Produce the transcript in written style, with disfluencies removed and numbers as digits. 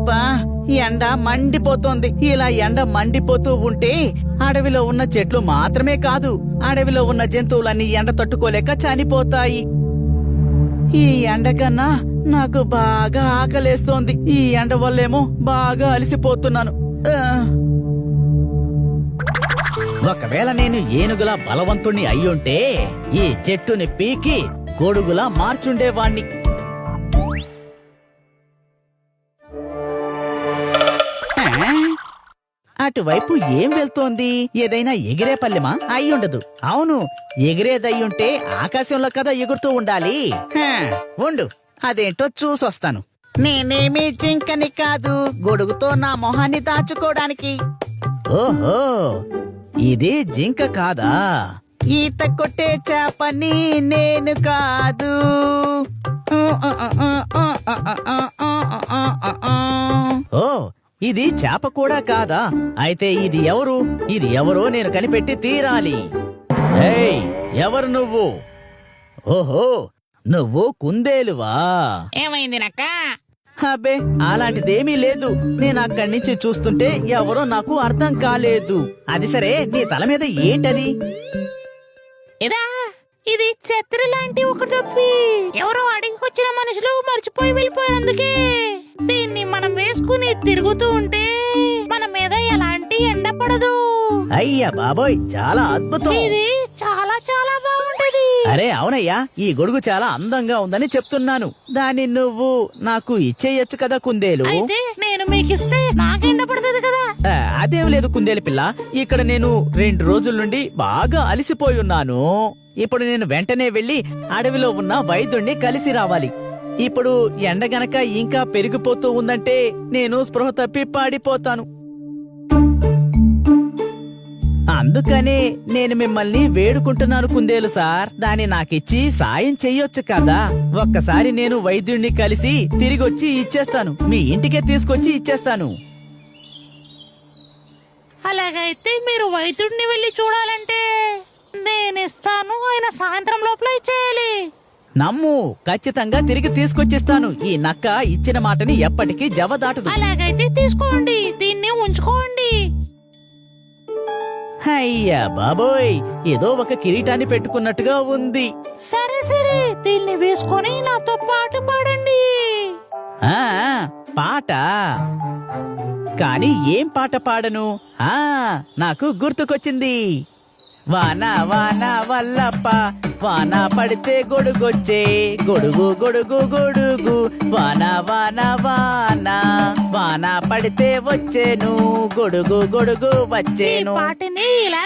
అబ్బా ఎండ మండిపోతోంది. ఇలా ఎండ మండిపోతూ ఉంటే అడవిలో ఉన్న చెట్లు మాత్రమే కాదు, అడవిలో ఉన్న జంతువులన్నీ ఎండ తట్టుకోలేక చనిపోతాయి. ఈ ఎండ కన్నా నాకు బాగా ఆకలేస్తోంది. ఈ ఎండ వల్లేమో బాగా అలసిపోతున్నాను. ఒకవేళ నేను ఏనుగులా బలవంతుణ్ణి అయ్యుంటే ఈ చెట్టుని పీకి గొడుగులా మార్చుండేవాణ్ణి. అటువైపు ఏం వెళ్తోంది? ఏదైనా ఎగిరే పల్లెమా? అయ్యుండదు. అవును, ఎగిరేదయ్యుంటే ఆకాశంలో కదా ఎగురుతూ ఉండాలి. ఉండు, అదేంటో చూసొస్తాను. నేనేమీ జింకని కాదు, గొడుగుతో నా మొహాన్ని దాచుకోవడానికి. ఓహో, ఇది జింక కాదా? ఈత కొట్టే చేపని నేను కాదు. ఓ, ఇది చేప కూడా కాదా? అయితే ఇది ఎవరు? ఇది ఎవరో నేను కనిపెట్టి తీరాలి. ఏయ్, ఎవరు నువ్వు? ఓహో, నువ్వు కుందేలువా? ఏమైంది నక్క? అబ్బే, అలాంటిదేమీ లేదు. నేను అక్కడి నుంచి చూస్తుంటే ఎవరో నాకు అర్థం కాలేదు. అది సరే, నీ తల మీద ఏంటది? ఇదా, ఇది ఛత్రి లాంటి ఒక టోపీ. ఎవరో అడిగికొచ్చిన మనుషులు మర్చిపోయి వెళ్ళిపోయినందుకే దీన్ని మనం వేసుకుని తిరుగుతూ ఉంటే మన మీద ఎలాంటి ఎండ పడదు. అయ్యా బాబోయ్, చాలా అద్భుతం. ఇది చాలా చాలా బాగుంటది. అరే అవునయ్యా, ఈ గొడుగు చాలా అందంగా ఉందని చెప్తున్నాను. దాన్ని నువ్వు నాకు ఇచ్చేయచ్చు కదా కుందేలు. అయితే నేను మీకిస్తే నాకెండ పడుతుంది కదా. అదేం లేదు కుందేలు పిల్ల, ఇక్కడ నేను 2 రోజుల నుండి బాగా అలసిపోయి ఉన్నాను. ఇప్పుడు నేను వెంటనే వెళ్లి అడవిలో ఉన్న వైద్యుణ్ణి కలిసి రావాలి. ఇప్పుడు ఎండ గనక ఇంకా పెరిగిపోతూ ఉందంటే నేను స్పృహ తప్పి పాడిపోతాను. అందుకనే నేను మిమ్మల్ని వేడుకుంటున్నాను కుందేలు సార్, దాన్ని నాకిచ్చి సాయం చెయ్యొచ్చు కదా. ఒక్కసారి నేను వైద్యుణ్ణి కలిసి తిరిగొచ్చి ఇచ్చేస్తాను, మీ ఇంటికే తీసుకొచ్చి ఇచ్చేస్తాను. అలాగైతే మీరు వైద్యుడిని వెళ్ళి చూడాలంటే నేనిస్తాను, ఆయన సాయంత్రం లోపల ఇచ్చేయాలి. నమ్ము, ఖచ్చితంగా తిరిగి తీసుకొచ్చిస్తాను. ఈ నక్క ఇచ్చిన మాటని ఎప్పటికీ జవదాటదు. అలాగైతే తీసుకోండి, దీన్ని ఉంచుకోండి. అయ్యా బాబోయ్, ఏదో ఒక కిరీటాన్ని పెట్టుకున్నట్టుగా ఉంది. సరే సరే, దీన్ని వేసుకొని నాతో పాటు పాడండి. ఆ పాట? కానీ ఏం పాట పాడను? నాకు గుర్తుకొచ్చింది. వాన వాన వల్లప్ప, వాన పడితే గొడుగొచ్చే, గొడుగు గొడుగు గొడుగు, వాన వాన వాన, వాన పడితే వచ్చేను, గొడుగు గొడుగు వచ్చేను. పాటని ఇలా